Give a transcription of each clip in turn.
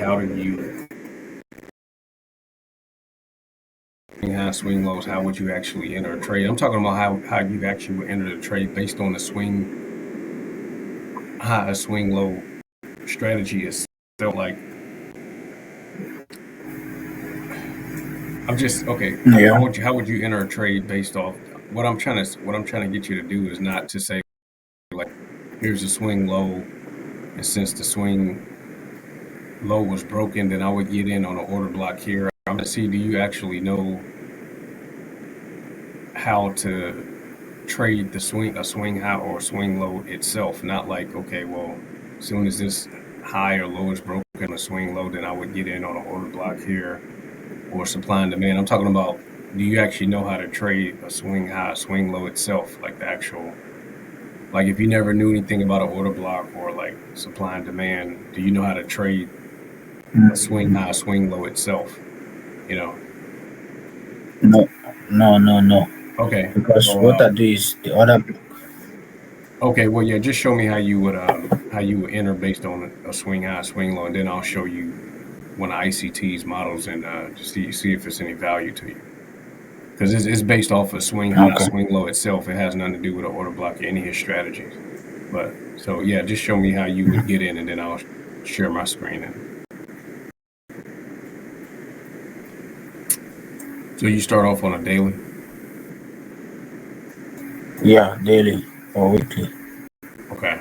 how do you swing lows? How would you actually enter a trade? I'm talking about how you actually would enter the trade based on the swing high, swing low strategy is still like. I'm just okay. Yeah. How would you enter a trade based off what I'm trying to get you to do is not to say like here's a swing low, and since the swing low was broken, then I would get in on an order block here. I'm gonna see, do you actually know how to trade a swing high or a swing low itself? Not like, okay, well, as soon as this high or low is broken, a swing low, then I would get in on an order block here or supply and demand. I'm talking about, do you actually know how to trade a swing high, swing low itself, like the actual, like if you never knew anything about an order block or like supply and demand, do you know how to trade a swing high, swing low itself? You know? No, no. Okay. Because So, what I do is the other. okay. Well, yeah. Just show me how you would enter based on a swing high, swing low, and then I'll show you one of ICT's models and just see if it's any value to you. Because it's based off of swing high, Okay. swing low itself. It has nothing to do with an order block or any of his strategies. But so yeah, just show me how you would get in, and then I'll share my screen. And so you start off on a daily. Yeah, daily or weekly. Okay.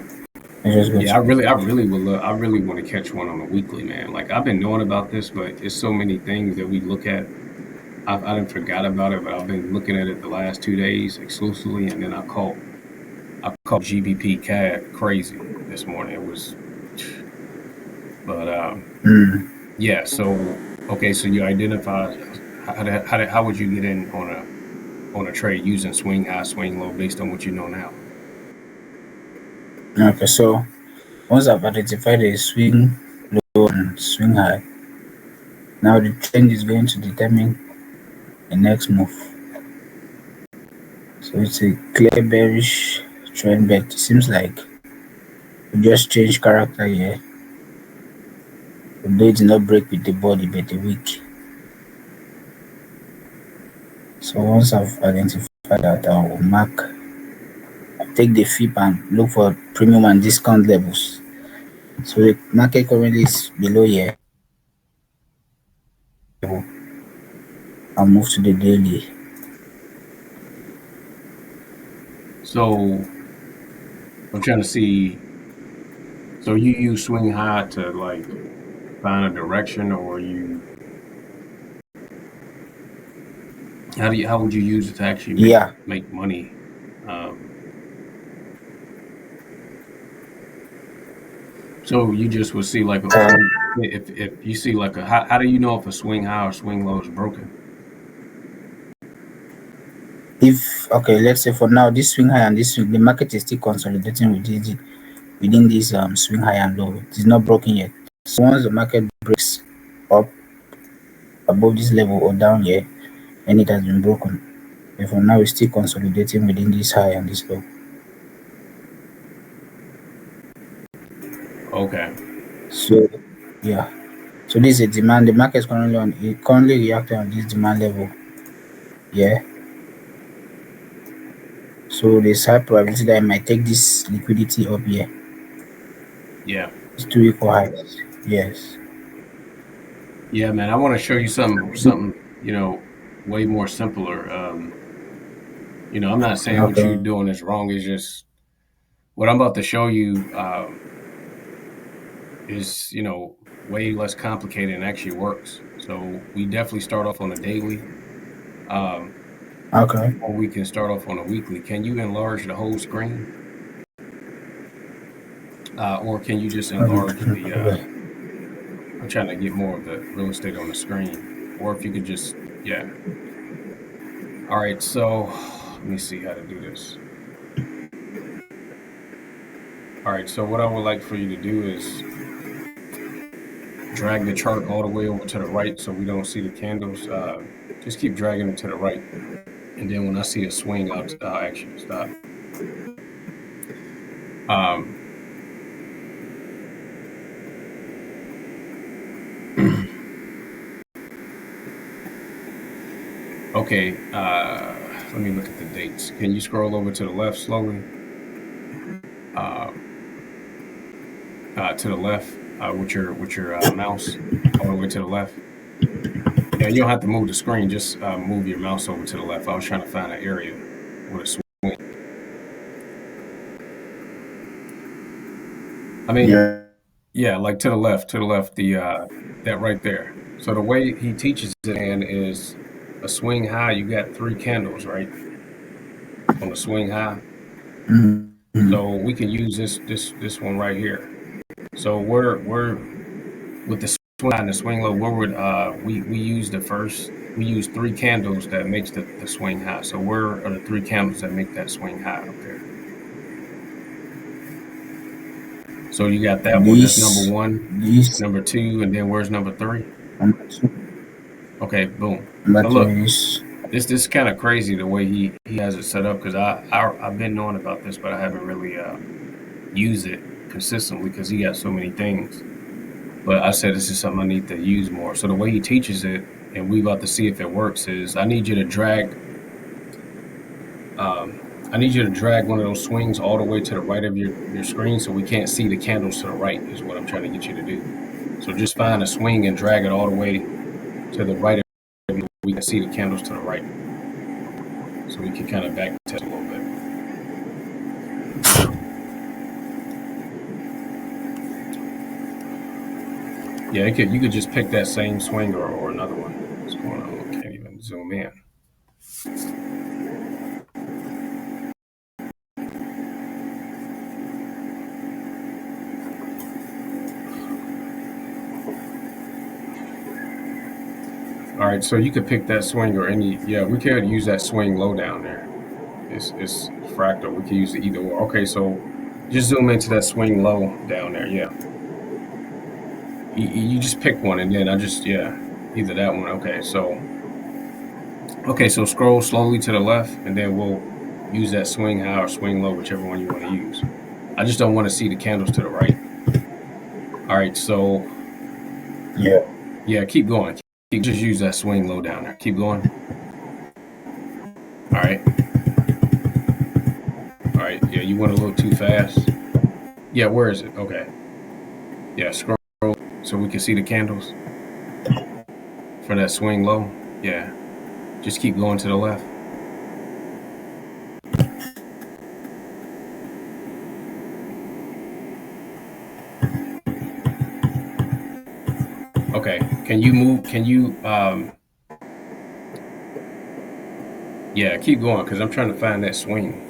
I just go Yeah, to. I really would love. I really want to catch one on a weekly, man. Like I've been knowing about this, but it's so many things that we look at. I didn't forgot about it, but I've been looking at it the last 2 days exclusively, and then I called GBP CAD crazy this morning. It was, but yeah. So okay, so you identify how would you get in on a trade using swing high, swing low based on what you know now? Okay, so once I've identified a swing low and swing high, now the trend is going to determine the next move. So it's a clear bearish trend, but it seems like we just change character here. The blade did not break with the body, but the wick. So once I've identified that, I will take the FIP and look for premium and discount levels. So the market currently is below here. I'll move to the daily. So I'm trying to see. So you use swing high to like find a direction, or you how would you use it to actually Yeah. make money? Um, so you just would see like Uh, if you see like how do you know if a swing high or swing low is broken? if okay, let's say for now this swing high and this swing, the market is still consolidating within this swing high and low. It is not broken yet. So once the market breaks up above this level or down here, then it has been broken. But for now, it's still consolidating within this high and this low. Okay. So yeah. So this is a demand. The market is currently reacting on this demand level. Yeah. So there's high probability that I might take this liquidity up here. Yeah. It's 2 equal highs. Yes. Yeah, man. I want to show you something way more simpler. I'm not saying what you're Okay. doing is wrong. It's just what I'm about to show you is way less complicated and actually works. So we definitely start off on a daily, um, Okay. or we can start off on a weekly. Can you enlarge the whole screen, or can you just enlarge the? Okay. I'm trying to get more of the real estate on the screen, or if you could just yeah. All right, so let me see how to do this. All right, so what I would like for you to do is drag the chart all the way over to the right so we don't see the candles. Just keep dragging it to the right. And then when I see a swing, I'll actually stop. Um, Okay, let me look at the dates. Can you scroll over to the left slowly? Uh, to the left with your mouse all the way to the left. Yeah, you don't have to move the screen. Just move your mouse over to the left. I was trying to find an area with a swing. I mean, Yeah. yeah, like to the left, the that right there. So the way he teaches it, man, is a swing high. You got three candles, right, on the swing high. Mm-hmm. So we can use this one right here. So we're with the swing high and the swing low. Where would we use the first? We use three candles that makes the swing high. So where are the three candles that make that swing high up there? So you got that one. That's number This, one, this number two, and then where's number three? number two, Okay, boom. number Now two look, is this is kind of crazy the way he has it set up because I've been knowing about this, but I haven't really used it consistently because he got so many things. But I said this is something I need to use more. So the way he teaches it, and we about to see if it works, is um, I need you to drag one of those swings all the way to the right of your screen so we can't see the candles to the right is what I'm trying to get you to do. So just find a swing and drag it all the way to the right of you. We can see the candles to the right. So we can kind of back test a little bit. Yeah, you could just pick that same swing or another one. What's going on? I can't even zoom in. All right, so you could pick that swing or any. Yeah, we could use that swing low down there. It's fractal. We could use it either or. Okay, so just zoom into that swing low down there. Yeah, you just pick one and then I just yeah either that one. Okay, so scroll slowly to the left and then we'll use that swing high or swing low, whichever one you want to use. I just don't want to see the candles to the right. All right, so yeah. yeah, keep going. Just use that swing low down there. Keep going. All right, all right. Yeah, you went a little too fast. Yeah, where is it? Okay. Yeah, scroll so we can see the candles for that swing low. Yeah, just keep going to the left. Okay, can you move? Can you yeah, keep going because I'm trying to find that swing.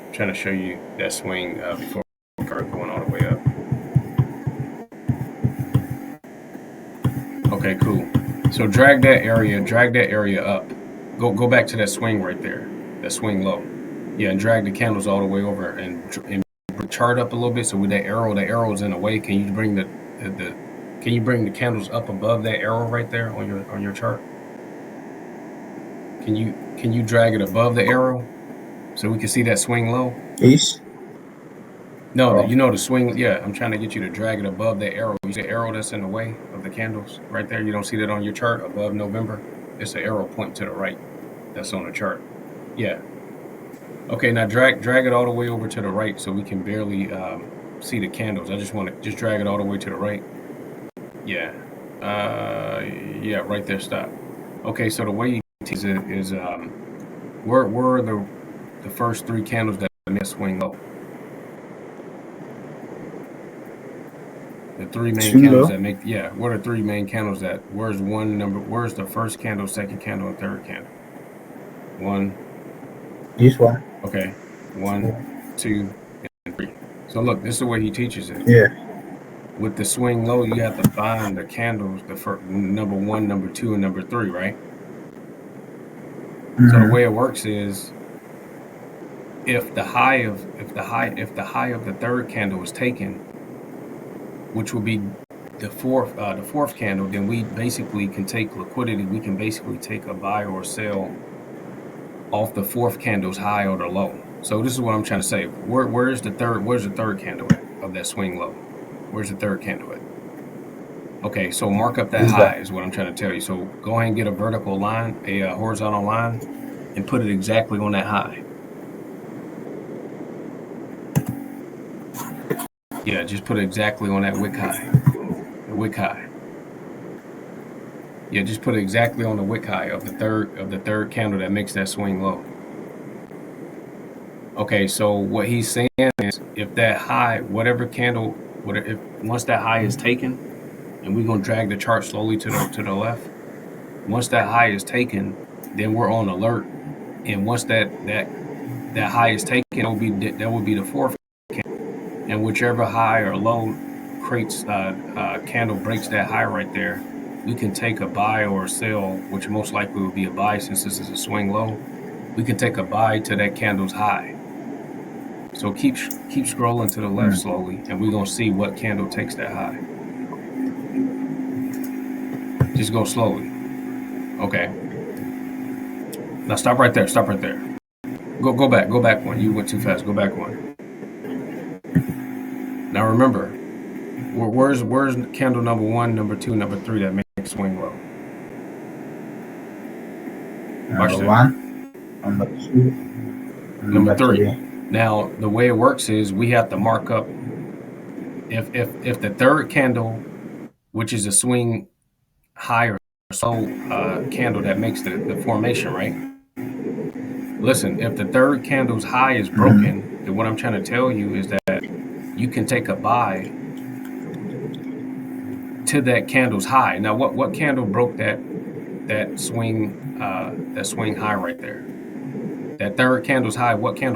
I'm trying to show you that swing before we start going all the way up. Okay, cool. So drag that area up. Go back to that swing right there, that swing low. Yeah, and drag the candles all the way over and chart up a little bit. So with the arrow's in the way. Can you bring the can you bring the candles up above that arrow right there on your chart? Can you drag it above the arrow so we can see that swing low? This. No, Oh, you know the swing. Yeah, I'm trying to get you to drag it above the arrow. You see the arrow that's in the way of the candles right there. You don't see that on your chart above November. It's an arrow pointing to the right. That's on the chart. Yeah. Okay. Now drag it all the way over to the right so we can barely see the candles. I just want to just drag it all the way to the right. Yeah. Uh, yeah. Right there. Stop. Okay. So the way you tease it is where are the first three candles that make swing low? The three main swing candles low. that make yeah. What are three main candles that? Where's the first candle, second candle, and third candle? One. This one. Okay. One, two, and three. So look, this is the way he teaches it. Yeah. With the swing low, you have to find the candles, the first, number one, number two, and number three, right? So the Mm-hmm. way it works is if the high of the third candle is taken, which will be the fourth candle, then we basically can take liquidity. We can basically take a buy or sell off the fourth candle's high or the low. So this is what I'm trying to say. Where's the third candle at of that swing low? Where's the third candle at? Okay, so mark up that This high guy. is what I'm trying to tell you. So go ahead and get a vertical line, a horizontal line, and put it exactly on that high. Yeah, just put it exactly on that wick high. The wick high. Yeah, just put it exactly on the wick high of the third candle that makes that swing low. Okay, so what he's saying is if that high, whatever candle, whatever, if once that high is taken, and we're gonna drag the chart slowly to the left. Once that high is taken, then we're on alert, and once that high is taken, that will be the fourth candle, and whichever high or low creates candle breaks that high right there, we can take a buy or a sell, which most likely would be a buy since this is a swing low. We can take a buy to that candle's high. So keep scrolling to the left slowly, and we're gonna see what candle takes that high. Just go slowly. Okay. Now stop right there. Stop right there. Go back. Go back one. You went too fast. Go back one. Now remember, where's candle number 1, number 2, number 3 that makes swing low? Watch Number this. one, number two, and Number number 3. three. Now the way it works is we have to mark up if the third candle, which is a swing high or low candle that makes the formation, right? Listen, if the third candle's high is broken, then what I'm trying to tell you is that you can take a buy to that candle's high. Now, what candle broke that swing high right there? That third candle's high. What candle?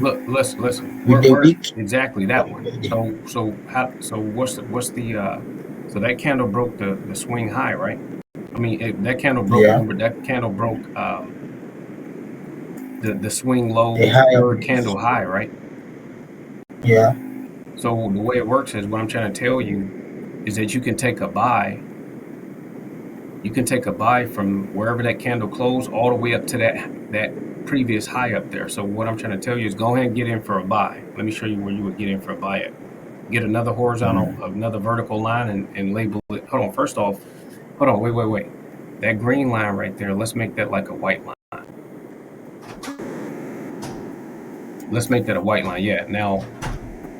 Look, listen. With the Where's week. exactly that one? So what's the so that candle broke the swing high, right? I mean, that candle broke. Yeah, Remember that candle broke the swing the low's high of third this. candle high, right? Yeah. So the way it works is what I'm trying to tell you is that you can take a buy. You can take a buy from wherever that candle closed all the way up to that previous high up there. So what I'm trying to tell you is go ahead and get in for a buy. Let me show you where you would get in for a buy at. Get another horizontal, another vertical line and label it. Hold on, first off, hold on, wait. That green line right there, let's make that like a white line. Let's make that a white line. Yeah, now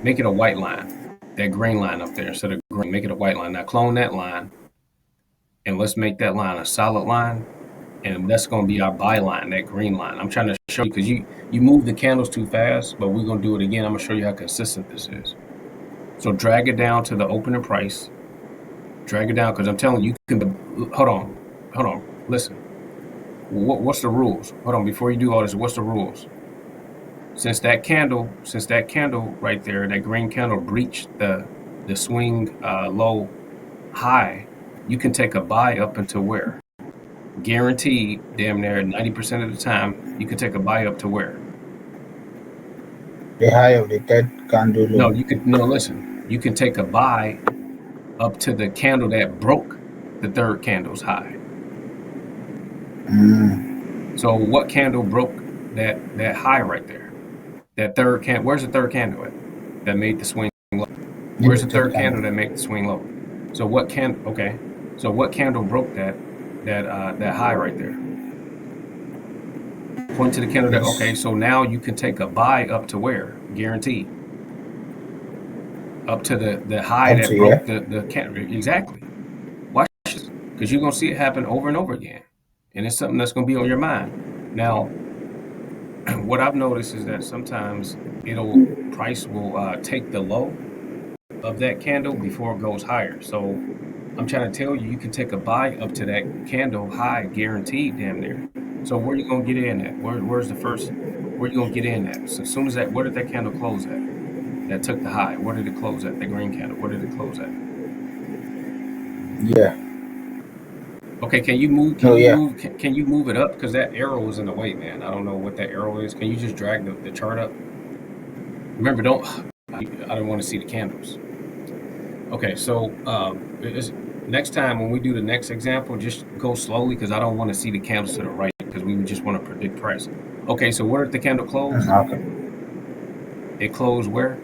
make it a white line. That green line up there instead of green, make it a white line. Now clone that line and let's make that line a solid line. And that's going to be our buy line, that green line. I'm trying to show you because you move the candles too fast, but we're going to do it again. I'm going to show you how consistent this is. So drag it down to the opening price. Drag it down because I'm telling you, you can. Hold on. Listen. What's the rules? Hold on. Before you do all this, what's the rules? Since that candle right there, that green candle breached the swing low high, you can take a buy up until where? Guaranteed, damn near 90% of the time, you can take a buy up to where? The high of the third candle No, low. listen. You can take a buy up to the candle that broke the third candle's high. So what candle broke that high right there? That third candle. Where's the third candle at? That made the swing low. Where's Maybe the third third candle candle. that made the swing low? So what can okay? So what candle broke that high right there? Point to the candle that okay. Yes. So now you can take a buy up to where? Guaranteed. Up to the high Up that to broke here. the candle. Exactly. Watch this because you're gonna see it happen over and over again, and it's something that's gonna be on your mind. Now, what I've noticed is that sometimes price will take the low of that candle before it goes higher. So I'm trying to tell you, you can take a buy up to that candle high, guaranteed, damn near. So where you gonna get in at? Where's the first? Where you gonna get in at? So as soon as that, where did that candle close at? That took the high. Where did it close at? The green candle. Where did it close at? Yeah. Okay, can you move? Can No, you yeah. move? Can you move it up? Because that arrow is in the way, man. I don't know what that arrow is. Can you just drag the chart up? Remember, don't. I don't want to see the candles. Okay, so next time when we do the next example, just go slowly because I don't want to see the candles to the right because we just want to predict price. Okay, so where did the candle close? Okay. It closed where?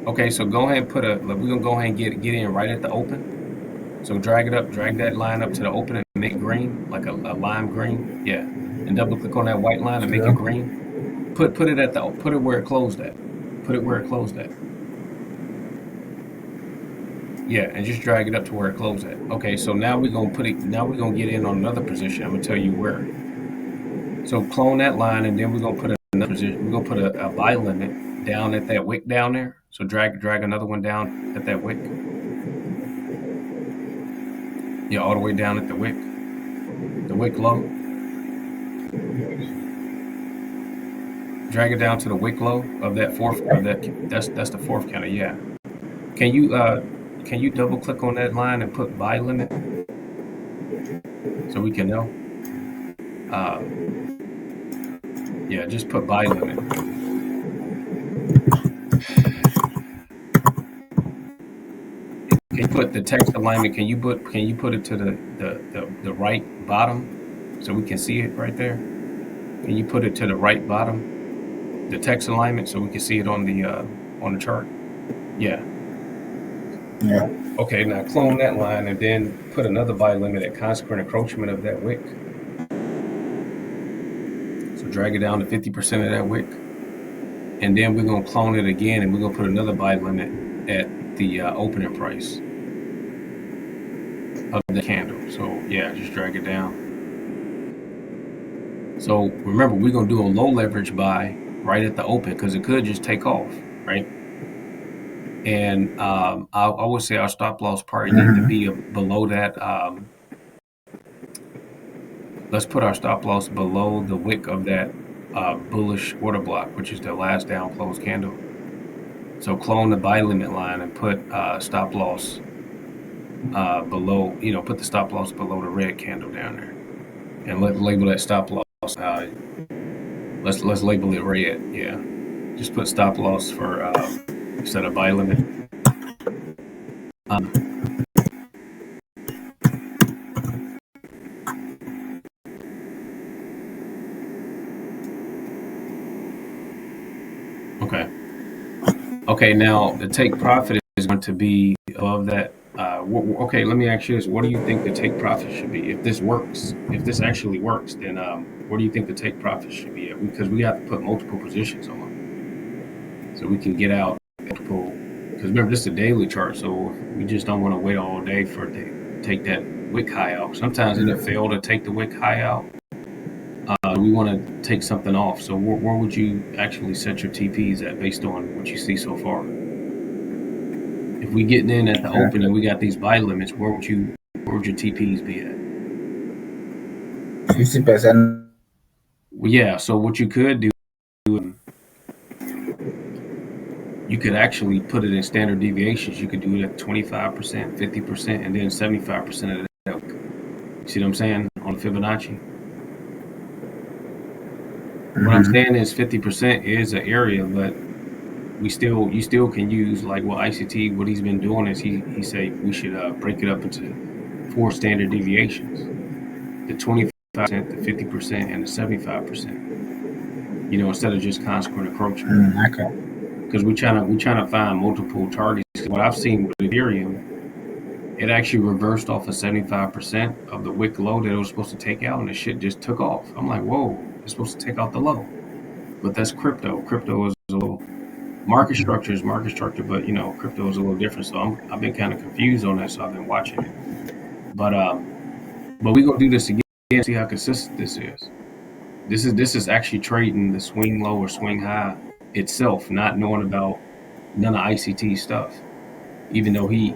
Okay, so go ahead and we're gonna go ahead and get in right at the open. So drag it up, drag that line up to the open and make it green, like a lime green. Yeah. And double click on that white line and make it Yeah. green. Put it where it closed at. Put it where it closed at. Yeah, and just drag it up to where it closed at. Okay, so now we're gonna get in on another position. I'm gonna tell you where. So clone that line and then we're gonna put another position. We're gonna put a buy limit down at that wick down there. So drag another one down at that wick. Yeah, all the way down at the wick. The wick low. Drag it down to the wick low of that fourth of that's the fourth counter. Yeah. Can you double click on that line and put buy limit so we can know? Yeah, just put buy limit. Can you put the text alignment? Can you put it to the right bottom so we can see it right there? Can you put it to the right bottom, the text alignment, so we can see it on the chart? Yeah. Yeah. Okay, now clone that line and then put another buy limit at consequent encroachment of that wick. So drag it down to 50% of that wick. And then we're going to clone it again and we're going to put another buy limit at the opening price of the candle. So yeah, just drag it down. So remember, we're going to do a low leverage buy right at the open because it could just take off, right? And I would say our stop loss probably need to be below that. Let's put our stop loss below the wick of that bullish order block, which is the last down close candle. So clone the buy limit line and put stop loss below, put the stop loss below the red candle down there, and label that stop loss. Let's label it red. Yeah, just put stop loss for instead of buy limit. Okay. Okay. Now the take profit is going to be above that. Okay, let me ask you this: what do you think the take profit should be if this works? If this actually works, then where do you think the take profit should be at? Because we have to put multiple positions on, so we can get out multiple. Because remember, this is a daily chart, so we just don't want to wait all day for it to take that wick high out. Sometimes it'll fail to take the wick high out. We want to take something off. So where would you actually set your TPs at based on what you see so far? If we getting in at the open and we got these buy limits, where would your TPs be at? 50%. Well, yeah. So what you could do, you could actually put it in standard deviations. You could do it at 25%, 50%, and then 75% of that. See what I'm saying on Fibonacci? What I'm saying is 50% is an area, but you still can use like what ICT, what he's been doing is he say we should break it up into 4 standard deviations: the 25%, the 50%, and the 75%. Instead of just consequent encroachment. Okay. Because we trying to find multiple targets. What I've seen with Ethereum, it actually reversed off of 75% of the wick low that it was supposed to take out, and the shit just took off. I'm like, whoa, it's supposed to take out the low. But that's crypto. Crypto is a little market structure is market structure, but crypto is a little different. So I've been kind of confused on that, so I've been watching it. But we're gonna do this again, see how consistent this is. This is actually trading the swing low or swing high itself, not knowing about none of ICT stuff. Even though he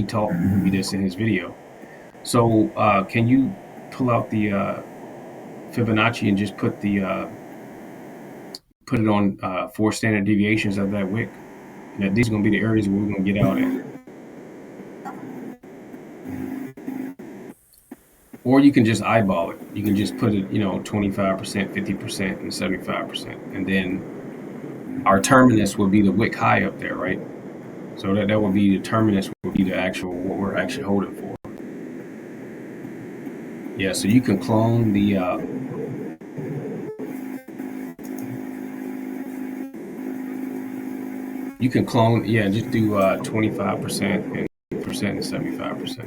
taught me this in his video. So can you pull out the Fibonacci and just put it on 4 standard deviations of that wick? Now, these are going to be the areas where we're going to get out at. Or you can just eyeball it. You can just put it, 25%, 50%, and 75%. And then our terminus will be the wick high up there, right? So that would be the terminus, would be the actual, what we're actually holding for. Yeah, so you can clone the You can clone, yeah, just do 25% and 50% and 75%.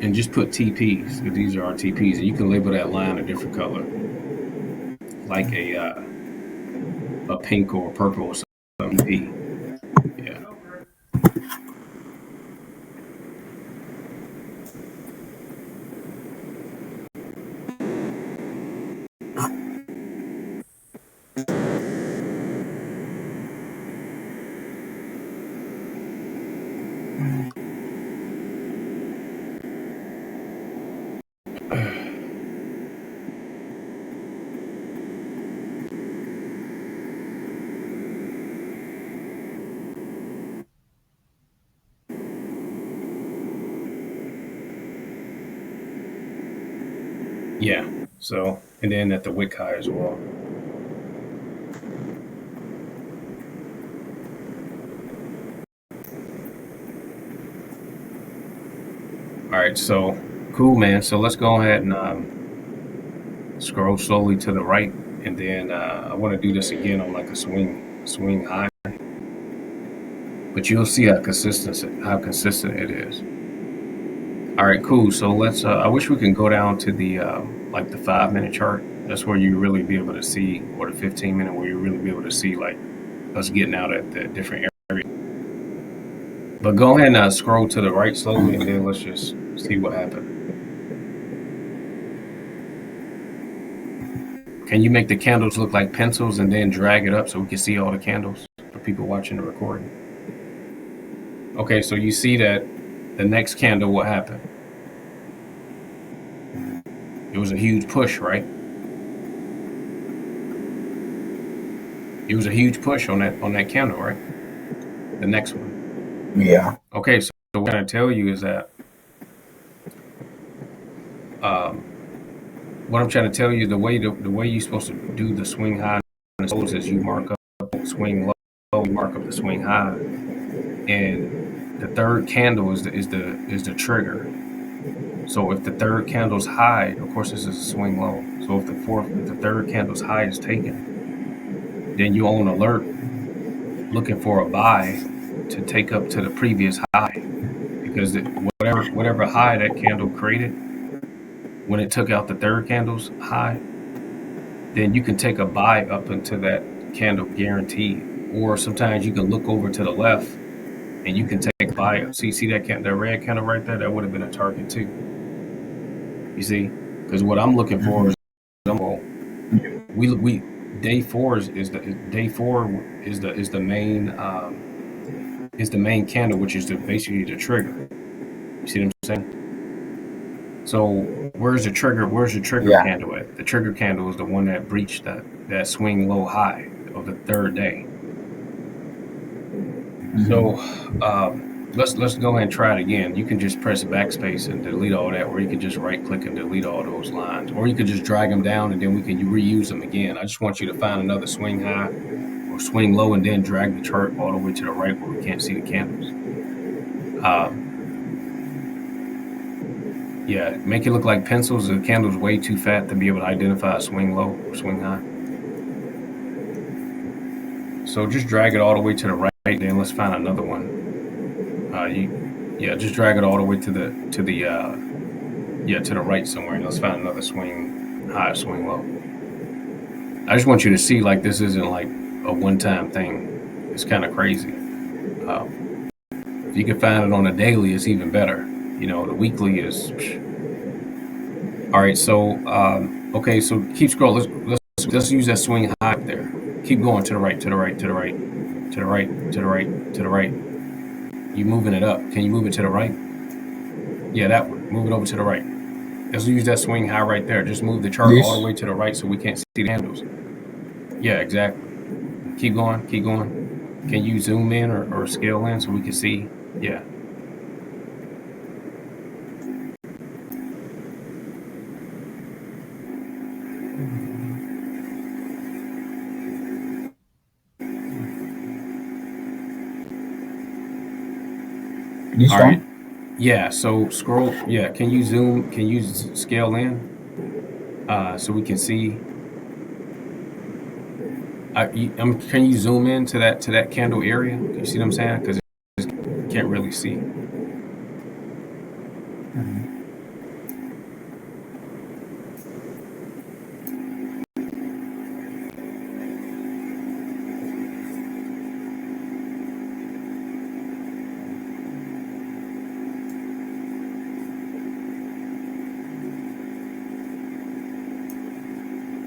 And just put TPs, because these are our TPs. And you can label that line a different color, like a pink or purple or something. TP. Yeah. Yeah. So, and then at the wick high as well. All right. So, cool, man. So let's go ahead and scroll slowly to the right, and then I want to do this again on like a swing high, but you'll see how consistent it is. All right, cool. So let's. I wish we can go down to the like the 5 minute chart. That's where you really be able to see, or the 15 minute, where you really be able to see like us getting out at the different areas. But go ahead and scroll to the right slowly, and then let's just see what happened. Can you make the candles look like pencils and then drag it up so we can see all the candles for people watching the recording? Okay, so you see that the next candle, what happened? It was a huge push, right? It was a huge push on that candle, right? The next one. Yeah. Okay, so what I'm trying to tell you is that um, what I'm trying to tell you, the way you're supposed to do the swing high and lows is you mark up swing low, you mark up the swing high, and the third candle is the trigger. So if the third candle's high, of course this is a swing low. So if the third candle's high is taken, then you on alert looking for a buy to take up to the previous high, because whatever high that candle created when it took out the third candle's high, then you can take a buy up into that candle guaranteed. Or sometimes you can look over to the left and you can take a buy up. See that red candle right there? That would have been a target too. You see, because what I'm looking for is we day four is the day four is the main candle, which is basically the trigger. You see what I'm saying? So where's the trigger? Where's the trigger Yeah. candle at? The trigger candle is the one that breached that swing low high of the third day. So let's go ahead and try it again. You can just press backspace and delete all that, or you can just right click and delete all those lines, or you could just drag them down and then we can reuse them again. I just want you to find another swing high or swing low and then drag the chart all the way to the right where we can't see the candles. Yeah, make it look like pencils. The candle's way too fat to be able to identify a swing low or swing high. So just drag it all the way to the right, then let's find another one. Just drag it all the way to the right somewhere, and let's find another swing high, swing low. I just want you to see like this isn't like a one-time thing. It's kind of crazy. If you can find it on a daily, it's even better. The weekly is. All right, so okay, so keep scrolling. Let's use that swing high up there. Keep going to the right, to the right, to the right, to the right, to the right, to the right. You moving it up. Can you move it to the right? Yeah, that one. Move it over to the right. Let's use that swing high right there. Just move the chart all the This. way to the right so we can't see the handles. Yeah, exactly. Keep going, keep going. Can you zoom in or scale in so we can see? Yeah. This All right. one. Yeah, so scroll. Yeah, can you zoom? Can you scale in so we can see? Can you zoom in to that candle area? You see what I'm saying? Because you can't really see. Mhm.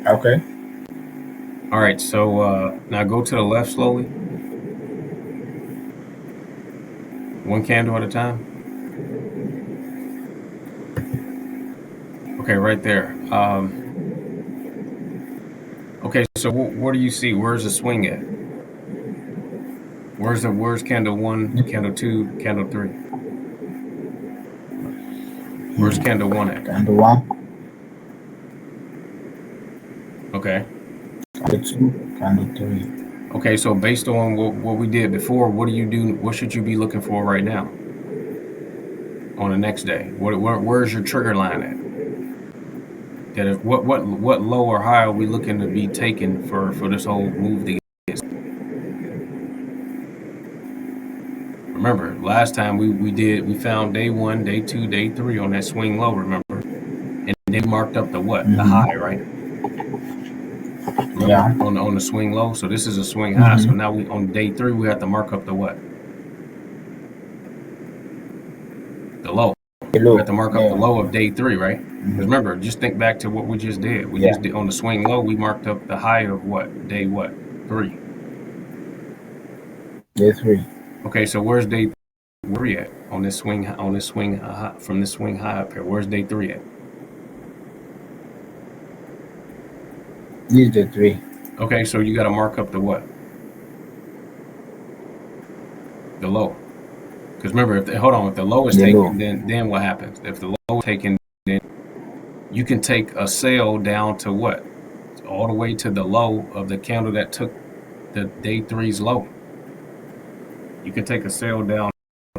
Okay. All right. So now go to the left slowly, one candle at a time. Okay, right there. Okay, so what do you see? Where's the swing at? Where's candle one, candle two, candle three? Where's candle one at? Candle one, Okay. candle two, candle three. Okay, so based on what we did before, what do you do? What should you be looking for right now on the next day? Where's your trigger line at? That is, what low or high are we looking to be taken for this whole move to get? Remember, last time we found day one, day two, day three on that swing low, remember? And they marked up the what? The high, Mm-hmm. right? Remember Yeah. on the swing low? So this is a swing high. So Mm-hmm. now we on day three we have to mark up the what? The low. We Below. have to mark up the Yeah. low of day three, right? Because Mm-hmm. remember, just think back to what we just did. We Yeah. just did on the swing low, we marked up the high of what? Day what? Three. Day three. Okay, so where's day three at on this swing high, from this swing high up here? Where's day three at? This is day three. Okay, so you got to mark up the what? The low. Because remember, if the low is The low. taken, then what happens? If the low is taken, then you can take a sale down to what? All the way to the low of the candle that took the day three's low. You can take a sale down.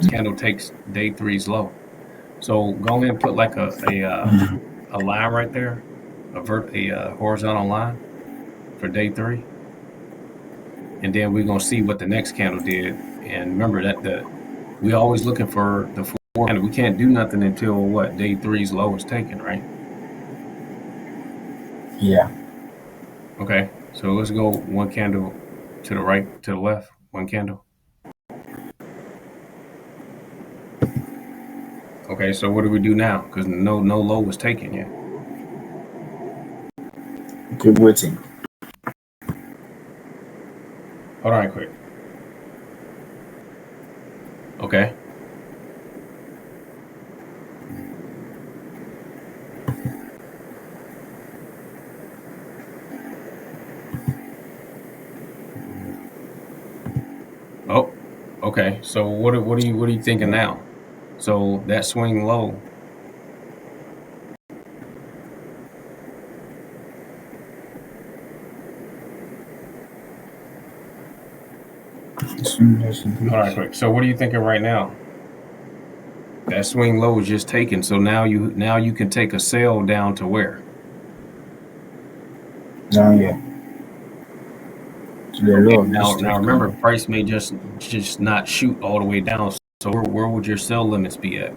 Candle takes day three's low. So go ahead and put like Mm-hmm. a line right there, a horizontal line for day three, and then we're gonna see what the next candle did. And remember that we always looking for the four candle. We can't do nothing until what day three's low is taken, right? Yeah. Okay, so let's go one candle to the right, to the left, one candle. Okay, so what do we do now? Because no low was taken yet. Keep waiting. Hold on, quick. Okay. Oh, okay. So what are you thinking now? So that swing low. As soon as it Hold on, breaks. quick. So what are you thinking right now? That swing low is just taken. So now you can take a sell down to where? Down here. To the Okay. low of this Now straight remember, candle. price may just not shoot all the way down. So where would your sell limits be at?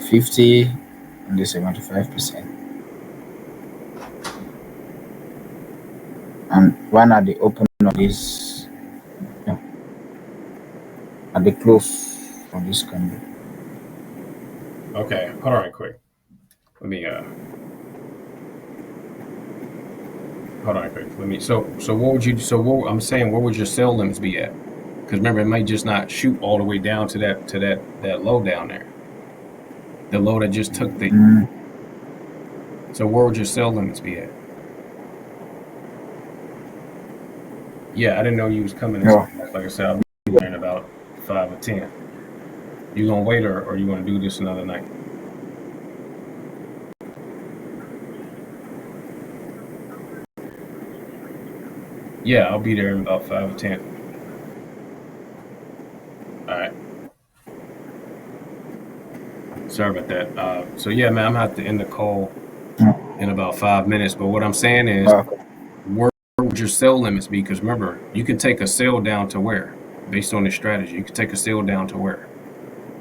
50 and the 75%. And one at the open of this, no, at the close of this candle. Okay. Hold on, quick. Let me hold on, quick. Let me. So what would you? So what I'm saying, where would your sell limits be at? Because remember, it might just not shoot all the way down to that low down there. The low that just took the. Mm, So where would your sell limits be at? Yeah, I didn't know you was coming in so no, fast. Like I said, I'll be there in about 5 or 10. You gonna wait or you gonna do this another night? Yeah, I'll be there in about 5 or 10. All right. Sorry about that. So yeah, man, I'm gonna have to end the call no. in about 5 minutes. But what I'm saying is, Okay. work would your sell limits be? Because remember, you can take a sell down to where, based on this strategy, you can take a sell down to where.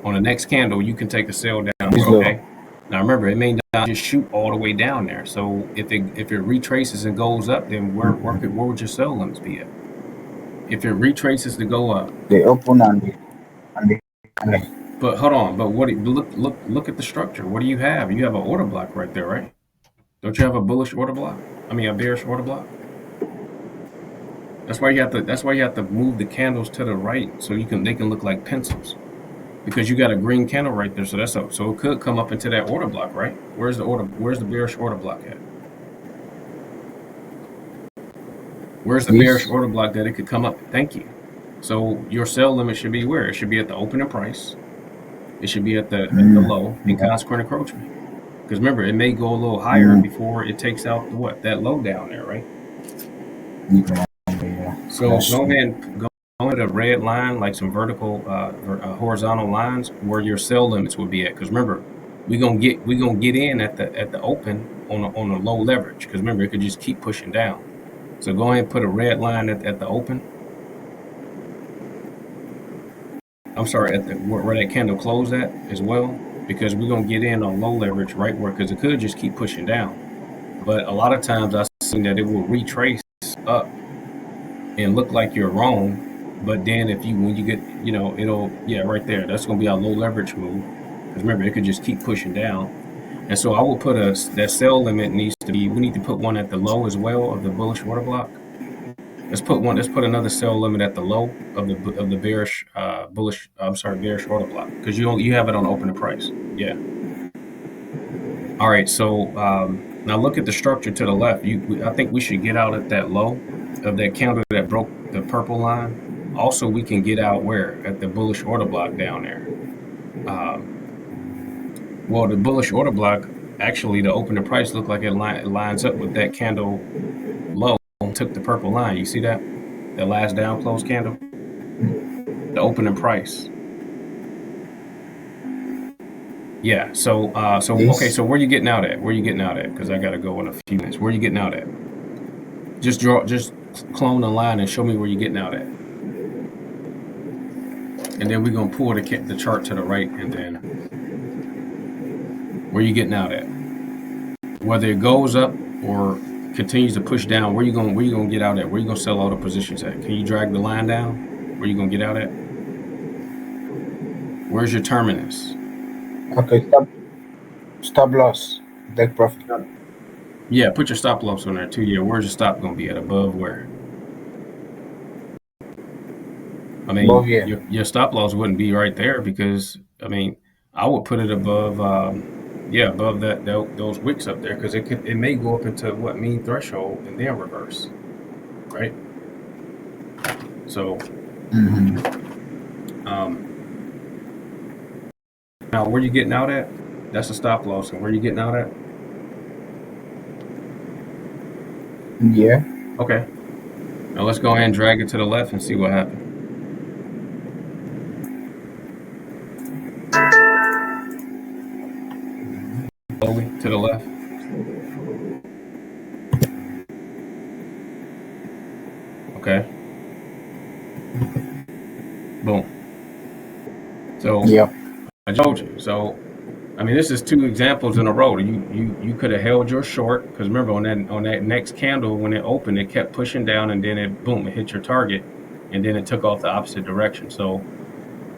On the next candle, you can take a sell down This where. low. Okay. Now remember, it may not just shoot all the way down there. So if it retraces and goes up, then where would your sell limits be at? If it retraces to go up. They open and they But hold on. But look at the structure. What do you have? You have an order block right there, right? Don't you have a bullish order block? I mean, a bearish order block. That's why you have to. That's why you have to move the candles to the right so they can look like pencils. Because you got a green candle right there, so that's up. So it could come up into that order block, right? Where's the bearish order block at? Where's the bearish order block that it could come up? Thank you. So your sell limit should be where? It should be at the opening price. It should be at the low in consequent encroachment. Because remember, it may go a little higher before it takes out that low down there, right? So go ahead a red line, like some vertical, horizontal lines where your sell limits would be at. Because remember, we gonna get in at the open on a low leverage. Because remember, it could just keep pushing down. So go ahead and put a red line at the open. I'm sorry, at where that candle closed at as well, because we're gonna get in on low leverage right where, because it could just keep pushing down. But a lot of times I've seen that it will retrace up and look like you're wrong. But then when you get, it'll, right there, that's going to be our low leverage move. Because remember, it could just keep pushing down. And so I will put that sell limit we need to put one at the low as well of the bullish order block. Let's put another sell limit at the low of the bearish, bearish order block. Because you have it on opening price. Yeah. All right. So now look at the structure to the left. I think we should get out at that low of that candle that broke the purple line. Also, we can get out where? At the bullish order block down there. Well, the bullish order block, actually, the opening price looked like it lines up with that candle low. Took the purple line. You see that? The last down close candle? The opening price. Yeah. So okay. So where you getting out at? Where you getting out at? Because I got to go in a few minutes. Where you getting out at? Just clone the line and show me where you're getting out at. And then we're going to pull the chart to the right, and then where you getting out at? Whether it goes up or continues to push down, where you going to get out at? Where you going to sell all the positions at? Can you drag the line down? Where you going to get out at? Where's your terminus? Okay, stop loss, take profit. Yeah, put your stop loss on there too. Yeah, where's your stop going to be at? Above where? I mean, your stop loss wouldn't be right there, because I mean, I would put it above, above those wicks up there, because it may go up into mean threshold and then reverse, right? So, now where you getting out at? That's a stop loss, and where you getting out at? Yeah. Okay. Now let's go ahead and drag it to the left and see what happens. Slowly to the left. Okay. Boom. So I told you. So I mean, this is two examples in a row. You could have held your short, because remember, on that next candle, when it opened, it kept pushing down, and then it hit your target, and then it took off the opposite direction. So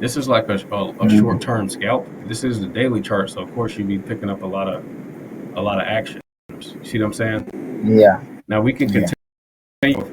this is like a short-term scalp. This is the daily chart, so of course you'd be picking up a lot of action. You see what I'm saying? Yeah. Now we can continue